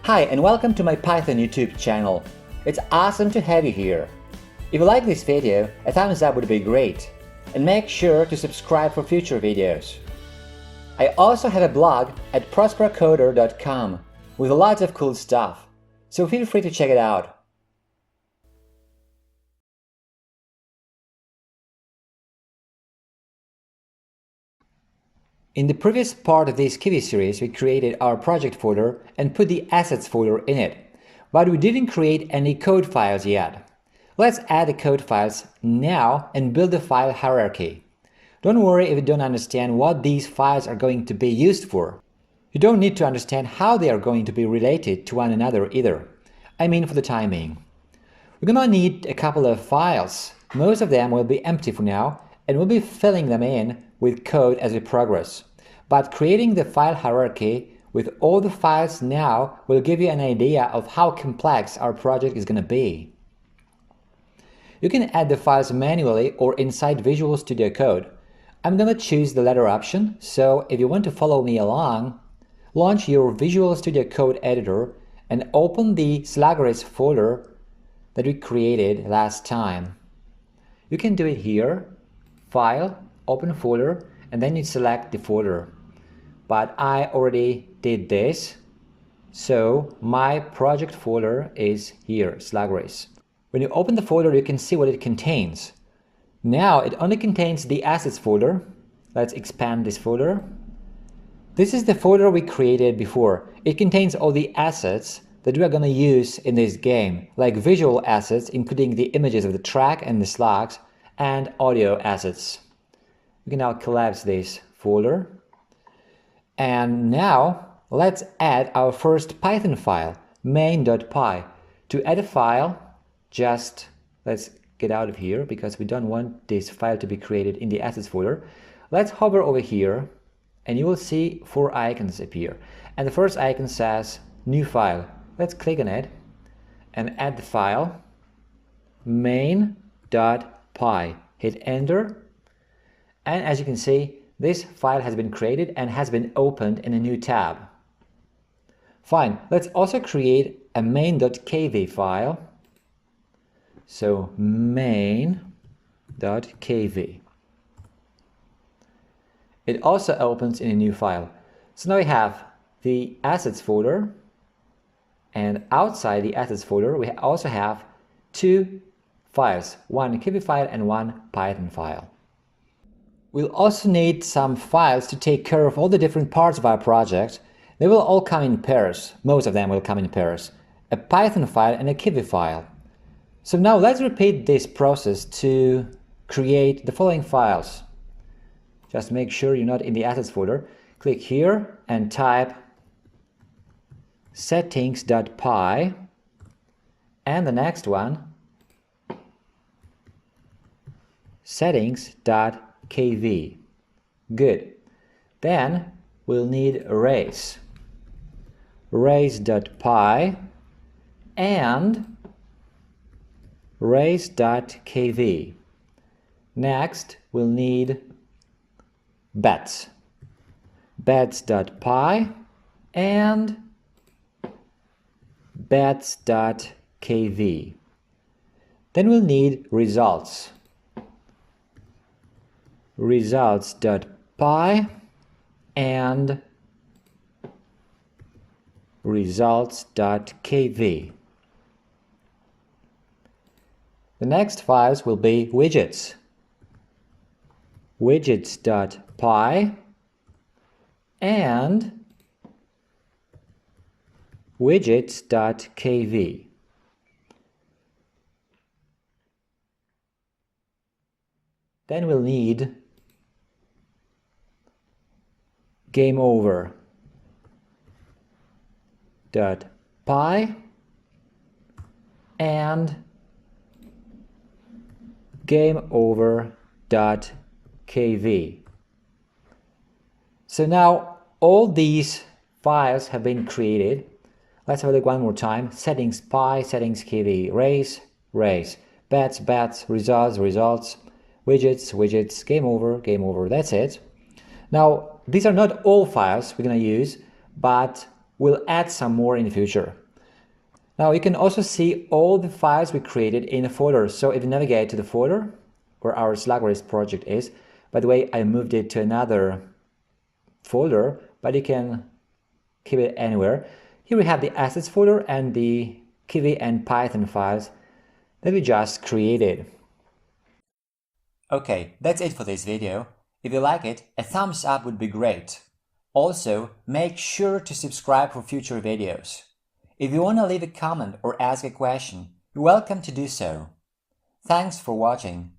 Hi and welcome to my Python YouTube channel. It's awesome to have you here. If you like this video, a thumbs up would be great. And make sure to subscribe for future videos. I also have a blog at prosperocoder.com with lots of cool stuff, so feel free to check it out. In the previous part of this Kivy series, we created our project folder and put the assets folder in it, but we didn't create any code files yet. Let's add the code files now and build the file hierarchy. Don't worry if you don't understand what these files are going to be used for. You don't need to understand how they are going to be related to one another either. I mean for the time being. We're gonna need a couple of files. Most of them will be empty for now, and we'll be filling them in with code as we progress. But creating the file hierarchy with all the files now will give you an idea of how complex our project is going to be. You can add the files manually or inside Visual Studio Code. I'm going to choose the latter option, so if you want to follow me along, launch your Visual Studio Code editor and open the Slugrace folder that we created last time. You can do it here, File, Open Folder, and then you select the folder. But I already did this, so my project folder is here, Slugrace. When you open the folder, you can see what it contains. Now it only contains the assets folder. Let's expand this folder. This is the folder we created before. It contains all the assets that we are going to use in this game, like visual assets, including the images of the track and the slugs, and audio assets. We can now collapse this folder. And now let's add our first Python file, main.py. To add a file, let's get out of here because we don't want this file to be created in the assets folder. Let's hover over here and you will see 4 icons appear. And the first icon says new file. Let's click on it and add the file main.py. Hit enter. And as you can see, this file has been created and has been opened in a new tab. Fine, let's also create a main.kv file. So main.kv. It also opens in a new file. So now we have the assets folder, and outside the assets folder we also have 2 files, one Kivy file and one Python file. We'll also need some files to take care of all the different parts of our project. They will all come in pairs. Most of them will come in pairs. A Python file and a Kivy file. So now let's repeat this process to create the following files. Just make sure you're not in the assets folder. Click here and type settings.py, and the next one settings.kv. Good. Then we'll need arrays. arrays.py and arrays.kv. Next we'll need bets. bets.py and bets.kv. Then we'll need results. results.py and results.kv. The next files will be widgets. widgets.py and widgets.kv. Then we'll need game over .py and game over .kv. So now all these files have been created. Let's have a look one more time. Settings .py, settings .kv, race, bets, results, widgets, game over, that's it. Now, these are not all files we're going to use, but We'll add some more in the future. Now you can also see all the files we created in a folder. So if you navigate to the folder where our Slugrace project is, by the way, I moved it to another folder, but you can keep it anywhere. Here we have the assets folder and the Kivy and Python files that we just created. Okay, that's it for this video. If you like it, a thumbs up would be great. Also, make sure to subscribe for future videos. If you want to leave a comment or ask a question, you're welcome to do so. Thanks for watching.